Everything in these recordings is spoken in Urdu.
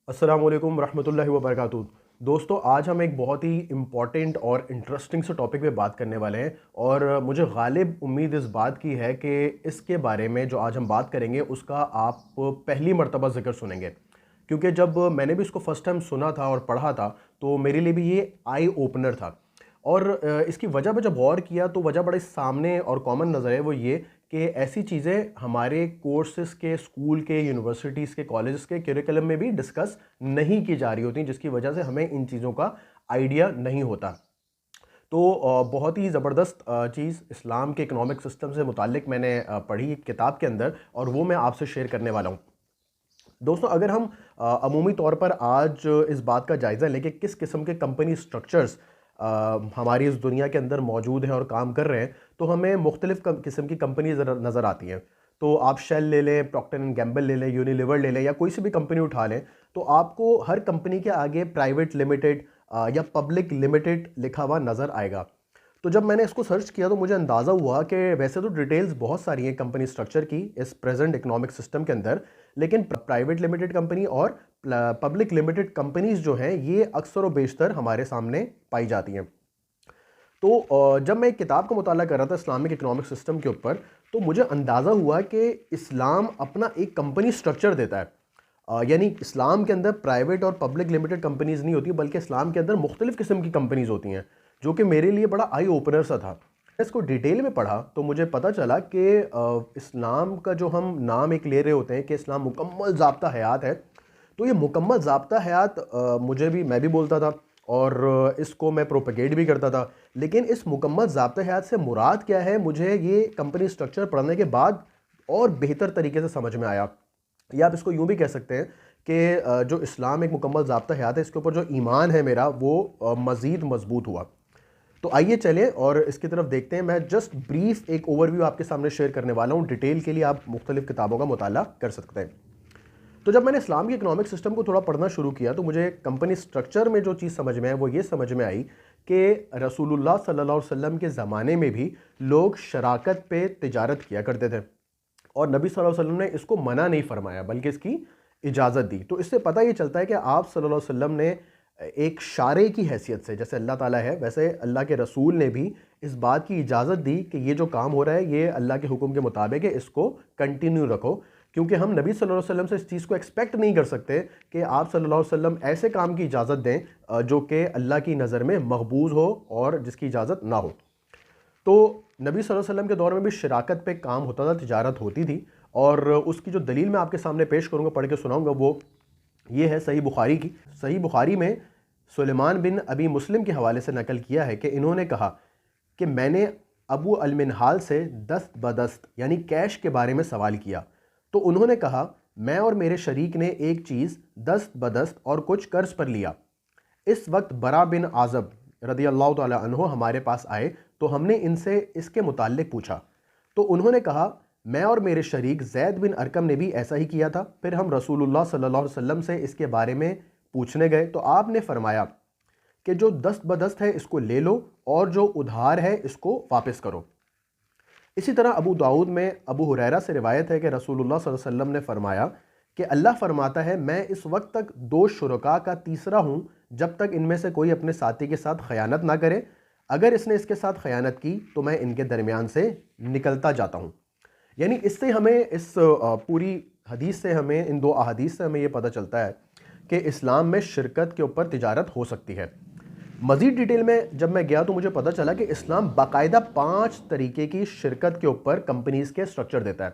السلام علیکم ورحمۃ اللہ وبرکاتہ۔ دوستو، آج ہم ایک بہت ہی امپورٹنٹ اور انٹرسٹنگ سے ٹاپک پہ بات کرنے والے ہیں، اور مجھے غالب امید اس بات کی ہے کہ اس کے بارے میں جو آج ہم بات کریں گے اس کا آپ پہلی مرتبہ ذکر سنیں گے، کیونکہ جب میں نے بھی اس کو فرسٹ ٹائم سنا تھا اور پڑھا تھا تو میرے لیے بھی یہ آئی اوپنر تھا۔ اور اس کی وجہ پہ جب غور کیا تو وجہ بڑے سامنے اور کامن نظر ہے، وہ یہ کہ ایسی چیزیں ہمارے کورسز کے، اسکول کے، یونیورسٹیز کے، کالجز کے کریکلم میں بھی ڈسکس نہیں کی جا رہی ہوتی، جس کی وجہ سے ہمیں ان چیزوں کا آئیڈیا نہیں ہوتا۔ تو بہت ہی زبردست چیز اسلام کے اکنامک سسٹم سے متعلق میں نے پڑھی ایک کتاب کے اندر، اور وہ میں آپ سے شیئر کرنے والا ہوں۔ دوستو، اگر ہم عمومی طور پر آج اس بات کا جائزہ لیں کہ کس قسم کے کمپنی سٹرکچرز ہماری اس دنیا کے اندر موجود ہیں اور کام کر رہے ہیں، تو ہمیں مختلف قسم کی کمپنیز نظر آتی ہیں۔ تو آپ شیل لے لیں، پروکٹر اینڈ گیمبل لے لیں، یونیلیور لے لیں، یا کوئی سی بھی کمپنی اٹھا لیں، تو آپ کو ہر کمپنی کے آگے پرائیویٹ لمیٹڈ یا پبلک لمیٹڈ لکھا ہوا نظر آئے گا۔ تو جب میں نے اس کو سرچ کیا تو مجھے اندازہ ہوا کہ ویسے تو ڈیٹیلز بہت ساری ہیں کمپنی سٹرکچر کی اس پریزنٹ اکنامک سسٹم کے اندر، لیکن پرائیویٹ لمیٹڈ کمپنی اور پبلک لمیٹڈ کمپنیز جو ہیں یہ اکثر و بیشتر ہمارے سامنے پائی جاتی ہیں۔ تو جب میں ایک کتاب کا مطالعہ کر رہا تھا اسلامک اکنامک سسٹم کے اوپر، تو مجھے اندازہ ہوا کہ اسلام اپنا ایک کمپنی سٹرکچر دیتا ہے، یعنی اسلام کے اندر پرائیویٹ اور پبلک لمیٹڈ کمپنیز نہیں ہوتی، بلکہ اسلام کے اندر مختلف قسم کی کمپنیز ہوتی ہیں، جو کہ میرے لیے بڑا آئی اوپنر سا تھا۔ اس کو ڈیٹیل میں پڑھا تو مجھے پتہ چلا کہ اسلام کا جو ہم نام ایک لے رہے ہوتے ہیں کہ اسلام مکمل ضابطہ حیات ہے، تو یہ مکمل ضابطہ حیات میں بھی بولتا تھا، اور اس کو میں پروپیگیٹ بھی کرتا تھا، لیکن اس مکمل ضابطہ حیات سے مراد کیا ہے مجھے یہ کمپنی سٹرکچر پڑھنے کے بعد اور بہتر طریقے سے سمجھ میں آیا۔ یا آپ اس کو یوں بھی کہہ سکتے ہیں کہ جو اسلام ایک مکمل ضابطہ حیات ہے، اس کے اوپر جو ایمان ہے میرا وہ مزید مضبوط ہوا۔ تو آئیے چلیں اور اس کی طرف دیکھتے ہیں۔ میں جسٹ بریف ایک اوور ویو آپ کے سامنے شیئر کرنے والا ہوں، ڈیٹیل کے لیے آپ مختلف کتابوں کا مطالعہ کر سکتے ہیں۔ تو جب میں نے اسلام کی اکنامک سسٹم کو تھوڑا پڑھنا شروع کیا تو مجھے کمپنی سٹرکچر میں جو چیز سمجھ میں آئی وہ یہ سمجھ میں آئی کہ رسول اللہ صلی اللہ علیہ وسلم کے زمانے میں بھی لوگ شراکت پہ تجارت کیا کرتے تھے، اور نبی صلی اللہ علیہ وسلم نے اس کو منع نہیں فرمایا بلکہ اس کی اجازت دی۔ تو اس سے پتہ یہ چلتا ہے کہ آپ صلی اللہ علیہ وسلم نے ایک شارع کی حیثیت سے، جیسے اللہ تعالیٰ ہے ویسے اللہ کے رسول نے بھی اس بات کی اجازت دی کہ یہ جو کام ہو رہا ہے یہ اللہ کے حکم کے مطابق ہے، اس کو کنٹینیو رکھو، کیونکہ ہم نبی صلی اللہ علیہ وسلم سے اس چیز کو ایکسپیکٹ نہیں کر سکتے کہ آپ صلی اللہ علیہ وسلم ایسے کام کی اجازت دیں جو کہ اللہ کی نظر میں مقبوض ہو اور جس کی اجازت نہ ہو۔ تو نبی صلی اللہ علیہ وسلم کے دور میں بھی شراکت پہ کام ہوتا تھا، تجارت ہوتی تھی، اور اس کی جو دلیل میں آپ کے سامنے پیش کروں گا، پڑھ کے سناؤں گا، وہ یہ ہے صحیح بخاری کی۔ صحیح بخاری میں سلیمان بن ابی مسلم کے حوالے سے نقل کیا ہے کہ انہوں نے کہا کہ میں نے ابو المنہال سے دست بدست یعنی کیش کے بارے میں سوال کیا، تو انہوں نے کہا میں اور میرے شریک نے ایک چیز دست بدست اور کچھ قرض پر لیا۔ اس وقت برا بن عازب رضی اللہ تعالی عنہ ہمارے پاس آئے تو ہم نے ان سے اس کے متعلق پوچھا، تو انہوں نے کہا میں اور میرے شریک زید بن ارکم نے بھی ایسا ہی کیا تھا۔ پھر ہم رسول اللہ صلی اللہ علیہ وسلم سے اس کے بارے میں پوچھنے گئے تو آپ نے فرمایا کہ جو دست بدست ہے اس کو لے لو اور جو ادھار ہے اس کو واپس کرو۔ اسی طرح ابو داؤد میں ابو ہریرہ سے روایت ہے کہ رسول اللہ صلی اللہ علیہ وسلم نے فرمایا کہ اللہ فرماتا ہے میں اس وقت تک دو شرکاء کا تیسرا ہوں جب تک ان میں سے کوئی اپنے ساتھی کے ساتھ خیانت نہ کرے، اگر اس نے اس کے ساتھ خیانت کی تو میں ان کے درمیان سے نکلتا جاتا ہوں۔ یعنی اس سے ہمیں اس پوری حدیث سے ہمیں ان دو احادیث سے ہمیں یہ پتہ چلتا ہے کہ اسلام میں شرکت کے اوپر تجارت ہو سکتی ہے۔ مزید ڈیٹیل میں جب میں گیا تو مجھے پتہ چلا کہ اسلام باقاعدہ 5 طریقے کی شرکت کے اوپر کمپنیز کے سٹرکچر دیتا ہے۔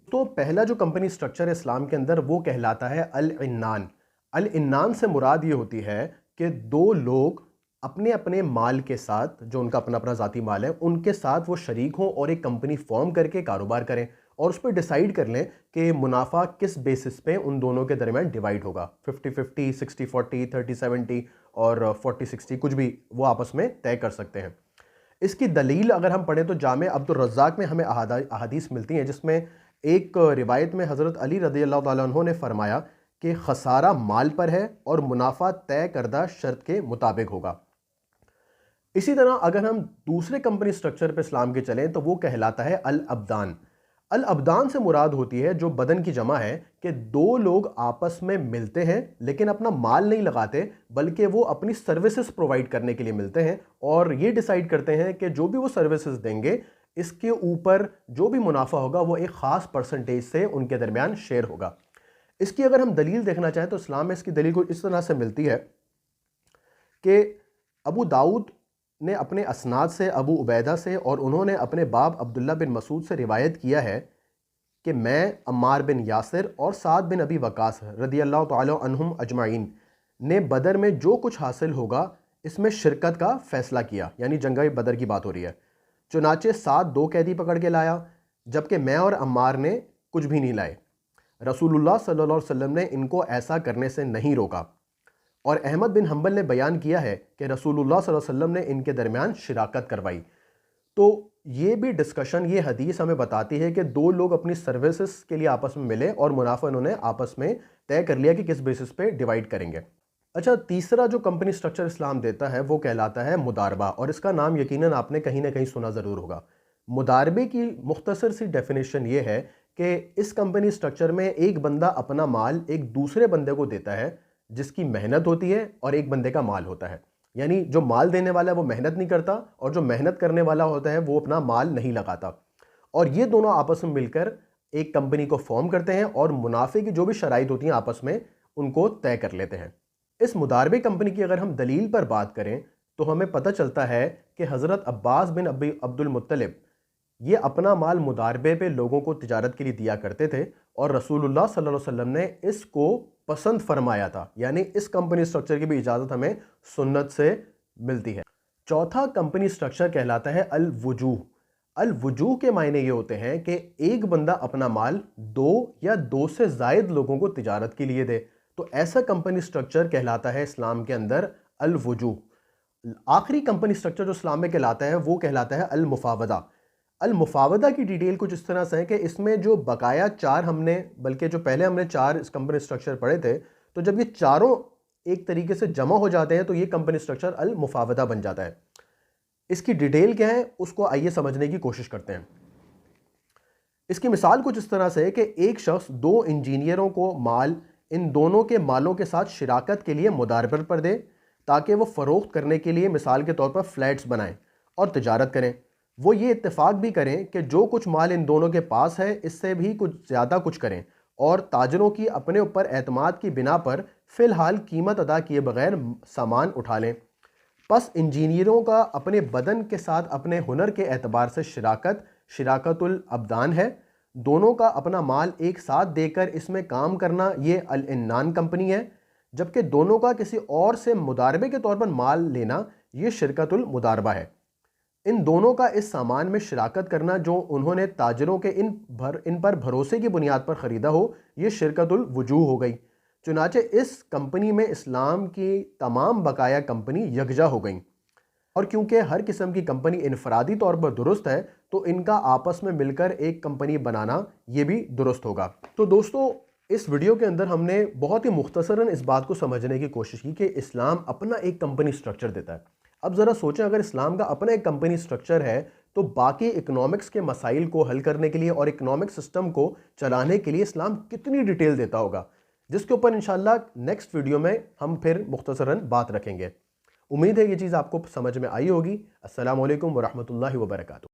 تو پہلا جو کمپنی سٹرکچر ہے اسلام کے اندر وہ کہلاتا ہے العنان۔ العنان سے مراد یہ ہوتی ہے کہ دو لوگ اپنے اپنے مال کے ساتھ، جو ان کا اپنا اپنا ذاتی مال ہے، ان کے ساتھ وہ شریک ہوں اور ایک کمپنی فارم کر کے کاروبار کریں، اور اس پہ ڈیسائیڈ کر لیں کہ منافع کس بیسس پہ ان دونوں کے درمیان ڈیوائیڈ ہوگا، 50-50، 60-40، 30-70 اور 40-60، کچھ بھی وہ آپس میں طے کر سکتے ہیں۔ اس کی دلیل اگر ہم پڑھیں تو جامع عبد الرزاق میں ہمیں احادیث ملتی ہیں، جس میں ایک روایت میں حضرت علی رضی اللہ تعالیٰ عنہ نے فرمایا کہ خسارہ مال پر ہے اور منافع طے کردہ شرط کے مطابق ہوگا۔ اسی طرح اگر ہم دوسرے کمپنی سٹرکچر پہ اسلام کے چلیں تو وہ کہلاتا ہے الابدان۔ الابدان سے مراد ہوتی ہے جو بدن کی جمع ہے کہ دو لوگ آپس میں ملتے ہیں لیکن اپنا مال نہیں لگاتے بلکہ وہ اپنی سروسز پرووائڈ کرنے کے لیے ملتے ہیں اور یہ ڈیسائیڈ کرتے ہیں کہ جو بھی وہ سروسز دیں گے اس کے اوپر جو بھی منافع ہوگا وہ ایک خاص پرسنٹیج سے ان کے درمیان شیئر ہوگا۔ اس کی اگر ہم دلیل دیکھنا چاہیں تو اسلام میں اس کی دلیل کو اس طرح سے ملتی ہے کہ ابو داؤد نے اپنے اسناد سے ابو عبیدہ سے اور انہوں نے اپنے باپ عبداللہ بن مسعود سے روایت کیا ہے کہ میں عمار بن یاسر اور سعد بن ابی وقاص رضی اللہ تعالی عنہم اجمعین نے بدر میں جو کچھ حاصل ہوگا اس میں شرکت کا فیصلہ کیا، یعنی جنگ بدر کی بات ہو رہی ہے۔ چنانچہ سعد 2 قیدی پکڑ کے لایا جبکہ میں اور عمار نے کچھ بھی نہیں لائے۔ رسول اللہ صلی اللہ علیہ وسلم نے ان کو ایسا کرنے سے نہیں روکا، اور احمد بن حنبل نے بیان کیا ہے کہ رسول اللہ صلی اللہ علیہ وسلم نے ان کے درمیان شراکت کروائی۔ تو یہ بھی ڈسکشن، یہ حدیث ہمیں بتاتی ہے کہ دو لوگ اپنی سروسز کے لیے آپس میں ملے اور منافع انہوں نے آپس میں طے کر لیا کہ کس بیسس پہ ڈیوائیڈ کریں گے۔ اچھا، تیسرا جو کمپنی سٹرکچر اسلام دیتا ہے وہ کہلاتا ہے مداربہ، اور اس کا نام یقیناً آپ نے کہیں نہ کہیں سنا ضرور ہوگا۔ مداربے کی مختصر سی ڈیفینیشن یہ ہے کہ اس کمپنی سٹرکچر میں ایک بندہ اپنا مال ایک دوسرے بندے کو دیتا ہے جس کی محنت ہوتی ہے، اور ایک بندے کا مال ہوتا ہے، یعنی جو مال دینے والا ہے وہ محنت نہیں کرتا اور جو محنت کرنے والا ہوتا ہے وہ اپنا مال نہیں لگاتا، اور یہ دونوں آپس میں مل کر ایک کمپنی کو فارم کرتے ہیں اور منافع کی جو بھی شرائط ہوتی ہیں آپس میں ان کو طے کر لیتے ہیں۔ اس مداربے کمپنی کی اگر ہم دلیل پر بات کریں تو ہمیں پتہ چلتا ہے کہ حضرت عباس بن عبد المطلب یہ اپنا مال مداربے پہ لوگوں کو تجارت کے لیے دیا کرتے تھے، اور رسول اللہ صلی اللہ علیہ وسلم نے اس کو پسند فرمایا تھا، یعنی اس کمپنی سٹرکچر کی بھی اجازت ہمیں سنت سے ملتی ہے۔ چوتھا کمپنی سٹرکچر کہلاتا ہے الوجوہ۔ الوجوہ کے معنی یہ ہوتے ہیں کہ ایک بندہ اپنا مال 2 یا 2 سے زائد لوگوں کو تجارت کے لیے دے، تو ایسا کمپنی سٹرکچر کہلاتا ہے اسلام کے اندر الوجوہ۔ آخری کمپنی سٹرکچر جو اسلام میں کہلاتا ہے وہ کہلاتا ہے المفاوضہ۔ المفاوضہ کی ڈیٹیل کچھ اس طرح سے ہے کہ اس میں جو بقایا 4 بلکہ جو پہلے ہم نے 4 اس کمپنی سٹرکچر پڑھے تھے، تو جب یہ چاروں ایک طریقے سے جمع ہو جاتے ہیں تو یہ کمپنی سٹرکچر المفاوضہ بن جاتا ہے۔ اس کی ڈیٹیل کیا ہے اس کو آئیے سمجھنے کی کوشش کرتے ہیں۔ اس کی مثال کچھ اس طرح سے ہے کہ ایک شخص 2 انجینئروں کو مال ان دونوں کے مالوں کے ساتھ شراکت کے لیے مداربت پر دے تاکہ وہ فروخت کرنے کے لیے مثال کے طور پر فلیٹس بنائیں اور تجارت کریں۔ وہ یہ اتفاق بھی کریں کہ جو کچھ مال ان دونوں کے پاس ہے اس سے بھی کچھ زیادہ کچھ کریں، اور تاجروں کی اپنے اوپر اعتماد کی بنا پر فی الحال قیمت ادا کیے بغیر سامان اٹھا لیں۔ پس انجینئروں کا اپنے بدن کے ساتھ اپنے ہنر کے اعتبار سے شراکت الابدان ہے۔ دونوں کا اپنا مال ایک ساتھ دے کر اس میں کام کرنا یہ العنان کمپنی ہے، جبکہ دونوں کا کسی اور سے مداربے کے طور پر مال لینا یہ شرکت المداربہ ہے۔ ان دونوں کا اس سامان میں شراکت کرنا جو انہوں نے تاجروں کے ان پر بھروسے کی بنیاد پر خریدا ہو یہ شرکت الوجوہ ہو گئی۔ چنانچہ اس کمپنی میں اسلام کی تمام بقایا کمپنی یکجا ہو گئیں، اور کیونکہ ہر قسم کی کمپنی انفرادی طور پر درست ہے تو ان کا آپس میں مل کر ایک کمپنی بنانا یہ بھی درست ہوگا۔ تو دوستو، اس ویڈیو کے اندر ہم نے بہت ہی مختصراً اس بات کو سمجھنے کی کوشش کی کہ اسلام اپنا ایک کمپنی سٹرکچر دیتا ہے۔ اب ذرا سوچیں، اگر اسلام کا اپنا ایک کمپنی سٹرکچر ہے تو باقی اکنامکس کے مسائل کو حل کرنے کے لیے اور اکنامک سسٹم کو چلانے کے لیے اسلام کتنی ڈیٹیل دیتا ہوگا، جس کے اوپر انشاءاللہ نیکسٹ ویڈیو میں ہم پھر مختصراً بات رکھیں گے۔ امید ہے یہ چیز آپ کو سمجھ میں آئی ہوگی۔ السلام علیکم ورحمۃ اللہ وبرکاتہ۔